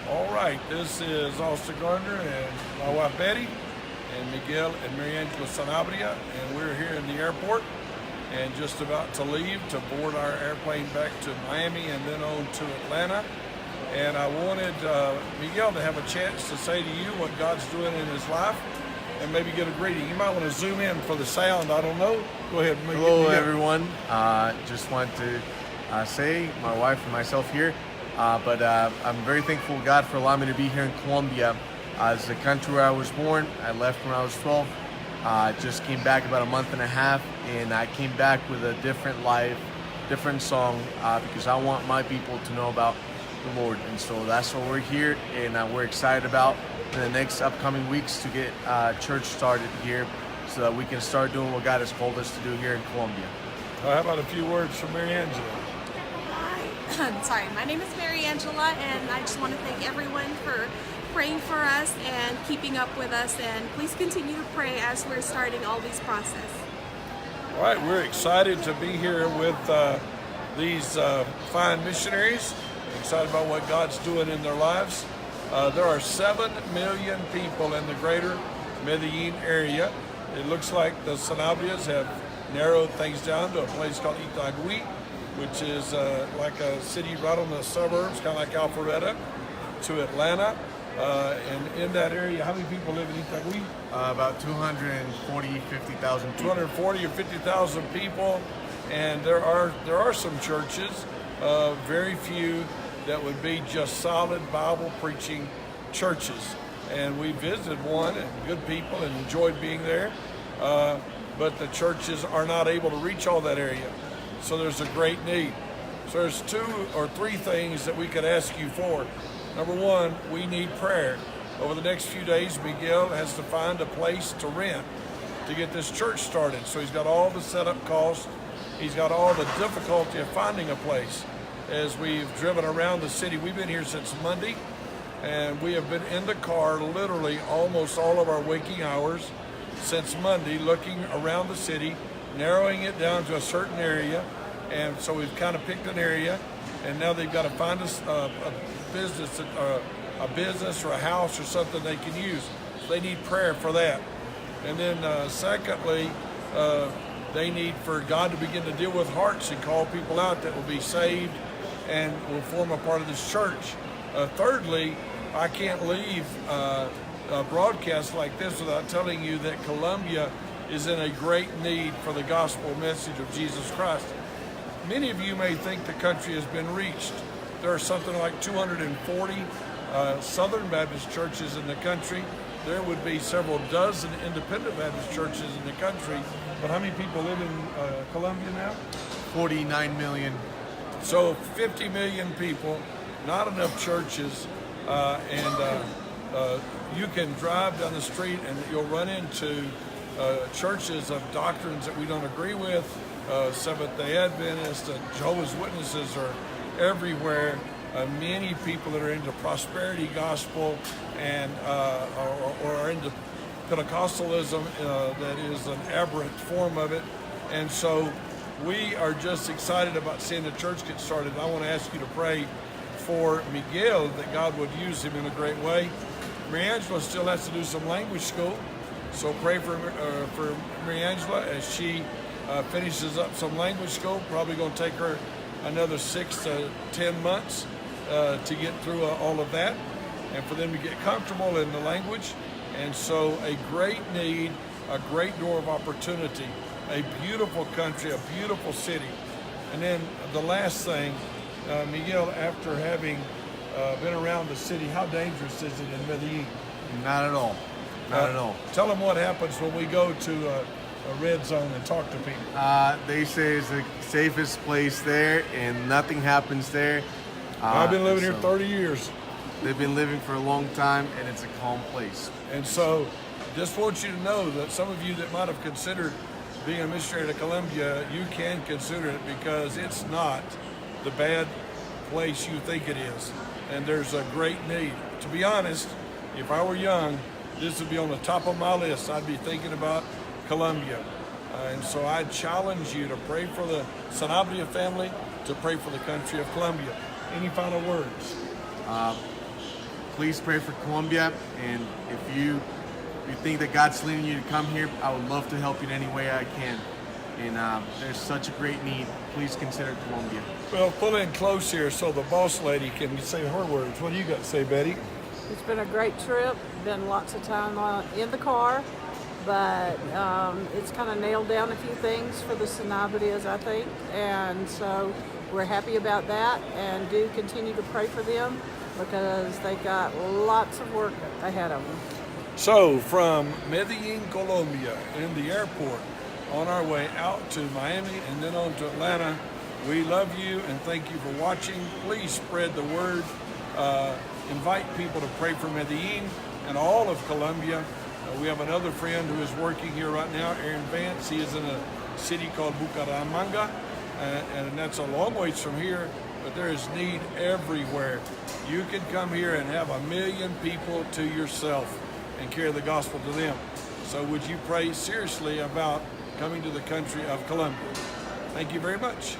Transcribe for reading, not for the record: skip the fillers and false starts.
All right, this is Austin Gardner and my wife Betty and Miguel and Mary Angela Sanabria, and we're here in the airport and just about to leave to board our airplane back to Miami and then on to Atlanta. And I wanted Miguel to have a chance to say to you what God's doing in his life and maybe get a greeting. You might want to zoom in for the sound, I don't know. Go ahead. Hello everyone. Just want to say, my wife and myself here, but I'm very thankful to God for allowing me to be here in Colombia. It's the country where I was born. I left when I was 12. Just came back about a month and a half, and I came back with a different life, different song, because I want my people to know about the Lord. And so that's what we're here, and we're excited about in the next upcoming weeks to get church started here so that we can start doing what God has called us to do here in Colombia. How about a few words from Mary Angela? Hi, sorry, my name is Mary Angela, and I just want to thank everyone for praying for us and keeping up with us, and please continue to pray as we're starting all these process. All right, we're excited to be here with these fine missionaries, excited about what God's doing in their lives. There are 7 million people in the greater Medellin area. It looks like the Sanabrias have narrowed things down to a place called Itagüí, which is like a city right on the suburbs, kind of like Alpharetta, to Atlanta. And in that area, how many people live in Itagüí? About 50,000 people. 240 or 50,000 people. And there are some churches, very few, that would be just solid Bible preaching churches. And we visited one, and good people, and enjoyed being there. But the churches are not able to reach all that area. So there's a great need. So there's 2 or 3 things that we could ask you for. Number one, we need prayer. Over the next few days, Miguel has to find a place to rent to get this church started. So he's got all the setup costs. He's got all the difficulty of finding a place. As we've driven around the city, we've been here since Monday, and we have been in the car literally almost all of our waking hours since Monday, looking around the city, narrowing it down to a certain area. And so we've kind of picked an area, and now they've got to find us a business or a house or something they can use. So they need prayer for that. And then secondly, they need for God to begin to deal with hearts and call people out that will be saved and will form a part of this church. Thirdly, I can't leave a broadcast like this without telling you that Colombia is in a great need for the gospel message of Jesus Christ. Many of you may think the country has been reached. There are something like 240 Southern Baptist churches in the country. There would be several dozen independent Baptist churches in the country. But how many people live in Colombia now? 49 million. So 50 million people, not enough churches, and you can drive down the street and you'll run into churches of doctrines that we don't agree with. Seventh-day Adventists and Jehovah's Witnesses are everywhere. Many people that are into prosperity gospel and or are into Pentecostalism that is an aberrant form of it. And so we are just excited about seeing the church get started. I want to ask you to pray for Miguel that God would use him in a great way. Mary Angela still has to do some language school, so pray for Mary Angela as she finishes up some language school. Probably going to take her another 6 to 10 months to get through all of that, and for them to get comfortable in the language. And so a great need, a great door of opportunity, a beautiful country, a beautiful city. And then the last thing, Miguel, after having been around the city, how dangerous is it in Medellin? Not at all. Not at all. Tell them what happens when we go to a red zone and talk to people. They say it's the safest place there, and nothing happens there. I've been living here 30 years. They've been living for a long time, and it's a calm place. And so just want you to know that some of you that might have considered being a missionary to Colombia, you can consider it, because it's not the bad place you think it is. And there's a great need. To be honest, if I were young, this would be on the top of my list. I'd be thinking about Colombia. And so I challenge you to pray for the Sanabria family, to pray for the country of Colombia. Any final words? please pray for Colombia. And if you think that God's leading you to come here, I would love to help you in any way I can. And there's such a great need. Please consider Colombia. Well, pull in close here so the boss lady can say her words. What do you got to say, Betty? It's been a great trip. Been lots of time in the car, but it's kind of nailed down a few things for the Sanabrias, I think. And so we're happy about that, and do continue to pray for them because they got lots of work ahead of them. So, from Medellin, Colombia, in the airport, on our way out to Miami and then on to Atlanta, we love you and thank you for watching. Please spread the word. Invite people to pray for Medellin and all of Colombia. We have another friend who is working here right now, Aaron Vance. He is in a city called Bucaramanga, and that's a long ways from here, but there is need everywhere. You can come here and have 1 million people to yourself and carry the gospel to them. So would you pray seriously about coming to the country of Colombia? Thank you very much.